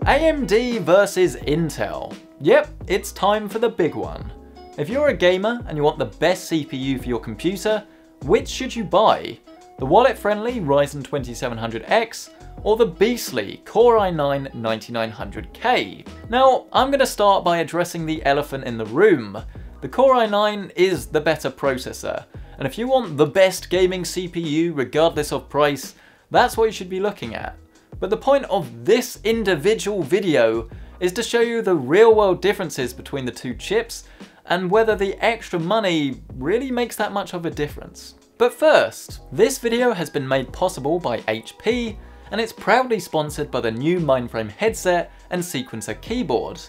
AMD versus Intel. Yep, it's time for the big one. If you're a gamer and you want the best CPU for your computer, which should you buy? The wallet-friendly Ryzen 2700X or the beastly Core i9 9900K? Now, I'm going to start by addressing the elephant in the room. The Core i9 is the better processor, and if you want the best gaming CPU regardless of price, that's what you should be looking at. But the point of this individual video is to show you the real-world differences between the two chips and whether the extra money really makes that much of a difference. But first, this video has been made possible by HP, and it's proudly sponsored by the new Mindframe headset and sequencer keyboard.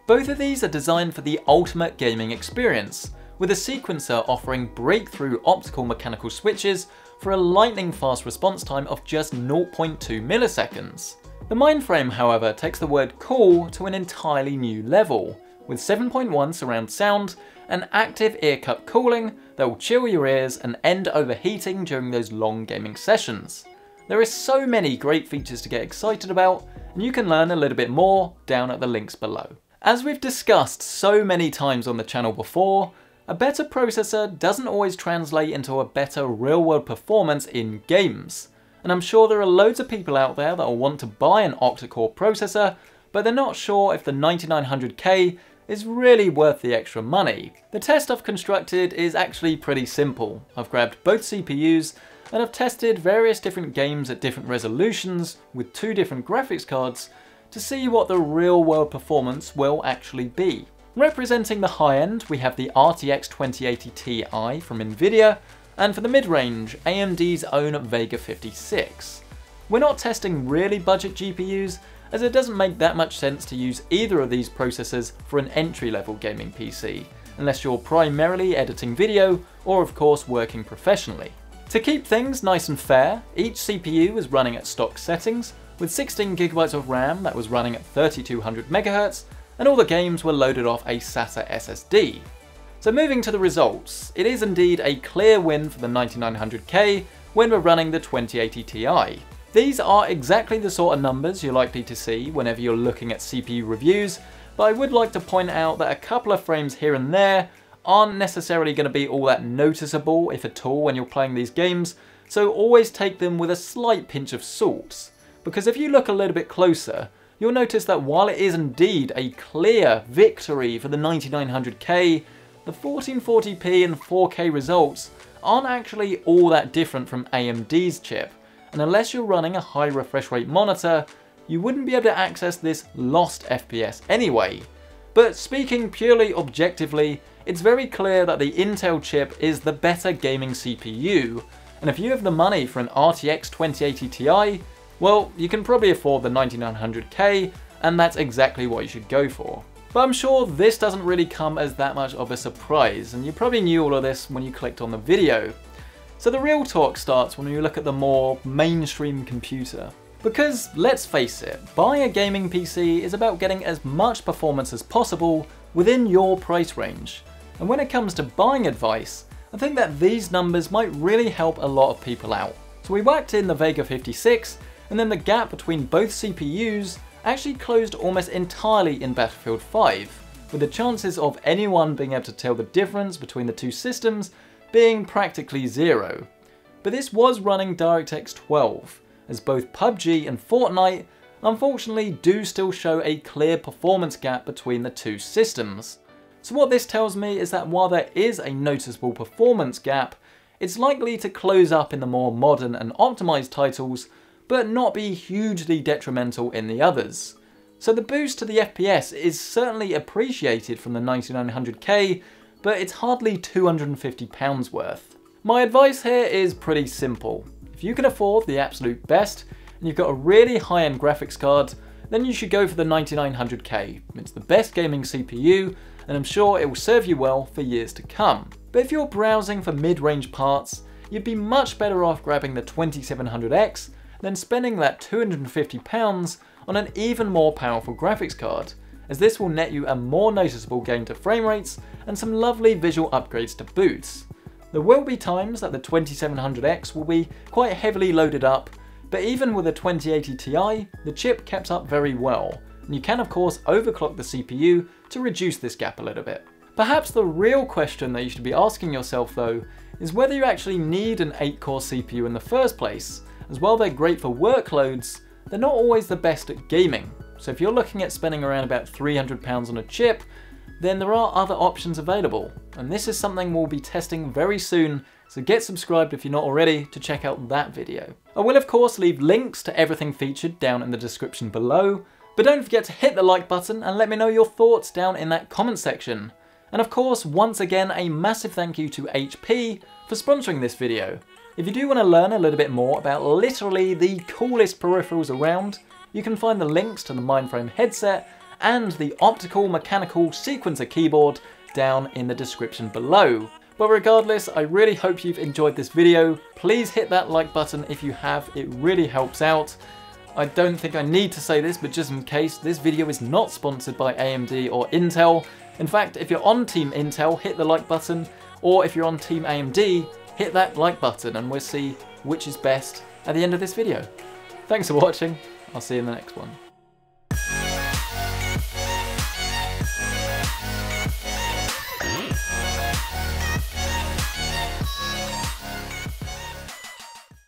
Both of these are designed for the ultimate gaming experience, with a sequencer offering breakthrough optical mechanical switches for a lightning-fast response time of just 0.2 milliseconds. The Mindframe, however, takes the word cool to an entirely new level, with 7.1 surround sound and active ear cup cooling that will chill your ears and end overheating during those long gaming sessions. There are so many great features to get excited about, and you can learn a little bit more down at the links below. As we've discussed so many times on the channel before, a better processor doesn't always translate into a better real-world performance in games. And I'm sure there are loads of people out there that will want to buy an octa-core processor, but they're not sure if the 9900K is really worth the extra money. The test I've constructed is actually pretty simple. I've grabbed both CPUs and I've tested various different games at different resolutions with two different graphics cards to see what the real-world performance will actually be. Representing the high end, we have the RTX 2080 Ti from Nvidia, and for the mid-range, AMD's own Vega 56. We're not testing really budget GPUs, as it doesn't make that much sense to use either of these processors for an entry-level gaming PC, unless you're primarily editing video or of course working professionally. To keep things nice and fair, each CPU was running at stock settings, with 16GB of RAM that was running at 3200 MHz, and all the games were loaded off a SATA SSD. So moving to the results, it is indeed a clear win for the 9900K when we're running the 2080 Ti. These are exactly the sort of numbers you're likely to see whenever you're looking at CPU reviews, but I would like to point out that a couple of frames here and there aren't necessarily going to be all that noticeable, if at all, when you're playing these games, so always take them with a slight pinch of salt. Because if you look a little bit closer, you'll notice that while it is indeed a clear victory for the 9900K, the 1440p and 4K results aren't actually all that different from AMD's chip, and unless you're running a high refresh rate monitor, you wouldn't be able to access this lost FPS anyway. But speaking purely objectively, it's very clear that the Intel chip is the better gaming CPU, and if you have the money for an RTX 2080 Ti, well, you can probably afford the 9900K, and that's exactly what you should go for. But I'm sure this doesn't really come as that much of a surprise, and you probably knew all of this when you clicked on the video. So the real talk starts when you look at the more mainstream computer. Because let's face it, buying a gaming PC is about getting as much performance as possible within your price range. And when it comes to buying advice, I think that these numbers might really help a lot of people out. So we whacked in the Vega 56, and then the gap between both CPUs actually closed almost entirely in Battlefield 5, with the chances of anyone being able to tell the difference between the two systems being practically zero. But this was running DirectX 12, as both PUBG and Fortnite unfortunately do still show a clear performance gap between the two systems. So what this tells me is that while there is a noticeable performance gap, it's likely to close up in the more modern and optimized titles, but not be hugely detrimental in the others. So the boost to the FPS is certainly appreciated from the 9900K, but it's hardly £250 worth. My advice here is pretty simple. If you can afford the absolute best, and you've got a really high-end graphics card, then you should go for the 9900K. It's the best gaming CPU, and I'm sure it will serve you well for years to come. But if you're browsing for mid-range parts, you'd be much better off grabbing the 2700X than spending that £250 on an even more powerful graphics card, as this will net you a more noticeable gain to frame rates and some lovely visual upgrades to boot. There will be times that the 2700X will be quite heavily loaded up, but even with a 2080 Ti, the chip kept up very well, and you can of course overclock the CPU to reduce this gap a little bit. Perhaps the real question that you should be asking yourself though, is whether you actually need an 8-core CPU in the first place, as while they're great for workloads, they're not always the best at gaming. So if you're looking at spending around about £300 on a chip, then there are other options available, and this is something we'll be testing very soon, so get subscribed if you're not already to check out that video. I will of course leave links to everything featured down in the description below, but don't forget to hit the like button and let me know your thoughts down in that comment section. And of course, once again, a massive thank you to HP for sponsoring this video. If you do want to learn a little bit more about literally the coolest peripherals around, you can find the links to the Mindframe headset and the optical mechanical sequencer keyboard down in the description below. But regardless, I really hope you've enjoyed this video. Please hit that like button if you have, it really helps out. I don't think I need to say this, but just in case, this video is not sponsored by AMD or Intel. In fact, if you're on Team Intel, hit the like button, or if you're on Team AMD, hit that like button and we'll see which is best at the end of this video. Thanks for watching, I'll see you in the next one.